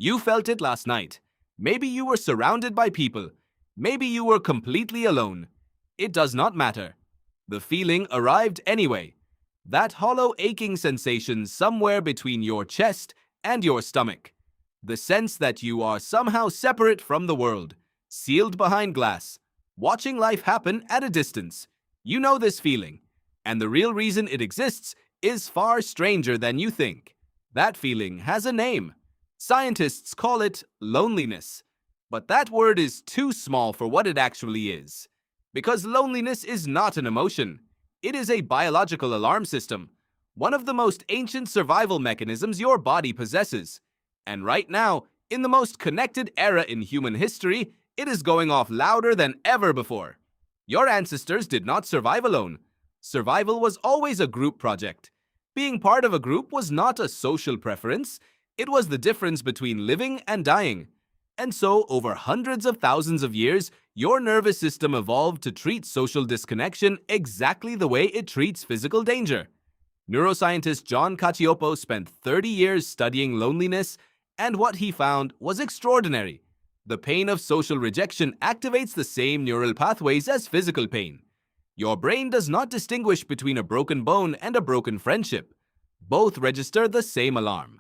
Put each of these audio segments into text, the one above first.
You felt it last night. Maybe you were surrounded by people. Maybe you were completely alone. It does not matter. The feeling arrived anyway. That hollow aching sensation somewhere between your chest and your stomach. The sense that you are somehow separate from the world, sealed behind glass, watching life happen at a distance. You know this feeling. And the real reason it exists is far stranger than you think. That feeling has a name. Scientists call it loneliness. But that word is too small for what it actually is. Because loneliness is not an emotion. It is a biological alarm system, one of the most ancient survival mechanisms your body possesses. And right now, in the most connected era in human history, it is going off louder than ever before. Your ancestors did not survive alone. Survival was always a group project. Being part of a group was not a social preference. It was the difference between living and dying. And so, over hundreds of thousands of years, your nervous system evolved to treat social disconnection exactly the way it treats physical danger. Neuroscientist John Cacioppo spent 30 years studying loneliness, and what he found was extraordinary. The pain of social rejection activates the same neural pathways as physical pain. Your brain does not distinguish between a broken bone and a broken friendship. Both register the same alarm.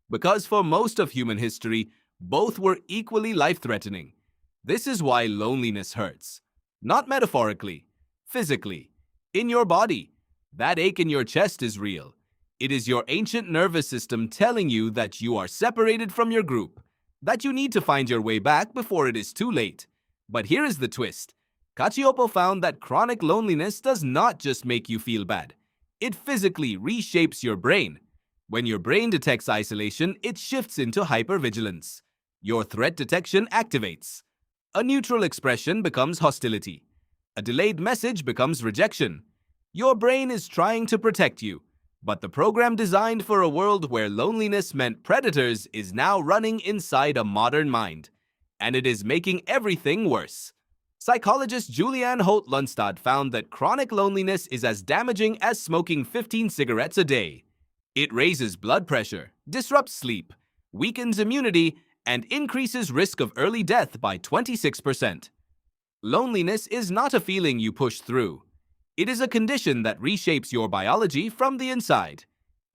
Because for most of human history, both were equally life-threatening. This is why loneliness hurts. Not metaphorically, physically, in your body. That ache in your chest is real. It is your ancient nervous system telling you that you are separated from your group, that you need to find your way back before it is too late. But here is the twist. Cacioppo found that chronic loneliness does not just make you feel bad. It physically reshapes your brain. When your brain detects isolation, it shifts into hypervigilance. Your threat detection activates. A neutral expression becomes hostility. A delayed message becomes rejection. Your brain is trying to protect you, but the program designed for a world where loneliness meant predators is now running inside a modern mind. And it is making everything worse. Psychologist Julianne Holt-Lunstad found that chronic loneliness is as damaging as smoking 15 cigarettes a day. It raises blood pressure, disrupts sleep, weakens immunity, and increases risk of early death by 26%. Loneliness is not a feeling you push through. It is a condition that reshapes your biology from the inside.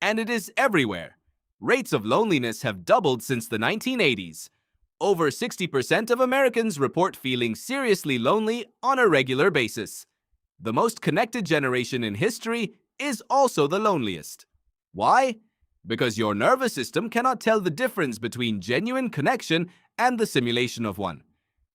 And it is everywhere. Rates of loneliness have doubled since the 1980s. Over 60% of Americans report feeling seriously lonely on a regular basis. The most connected generation in history is also the loneliest. Why? Because your nervous system cannot tell the difference between genuine connection and the simulation of one.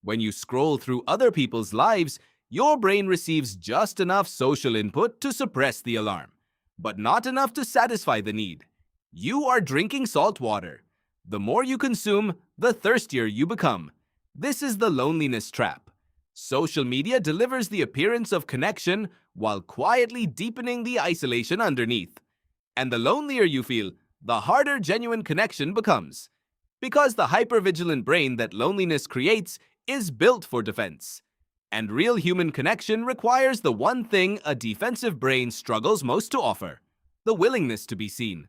When you scroll through other people's lives, your brain receives just enough social input to suppress the alarm, but not enough to satisfy the need. You are drinking salt water. The more you consume, the thirstier you become. This is the loneliness trap. Social media delivers the appearance of connection while quietly deepening the isolation underneath. And the lonelier you feel, the harder genuine connection becomes. Because the hypervigilant brain that loneliness creates is built for defense. And real human connection requires the one thing a defensive brain struggles most to offer: the willingness to be seen.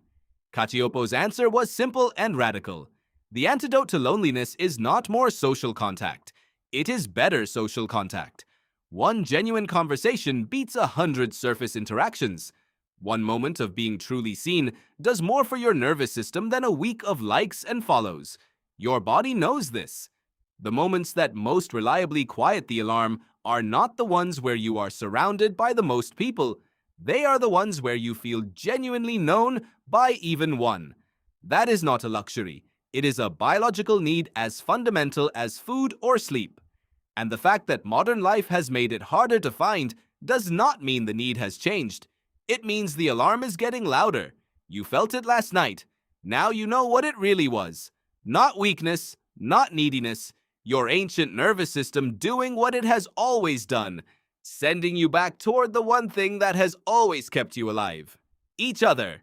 Cacioppo's answer was simple and radical. The antidote to loneliness is not more social contact. It is better social contact. One genuine conversation beats 100 surface interactions. One moment of being truly seen does more for your nervous system than a week of likes and follows. Your body knows this. The moments that most reliably quiet the alarm are not the ones where you are surrounded by the most people. They are the ones where you feel genuinely known by even one. That is not a luxury. It is a biological need as fundamental as food or sleep. And the fact that modern life has made it harder to find does not mean the need has changed. It means the alarm is getting louder. You felt it last night. Now you know what it really was. Not weakness, not neediness. Your ancient nervous system doing what it has always done, sending you back toward the one thing that has always kept you alive: each other.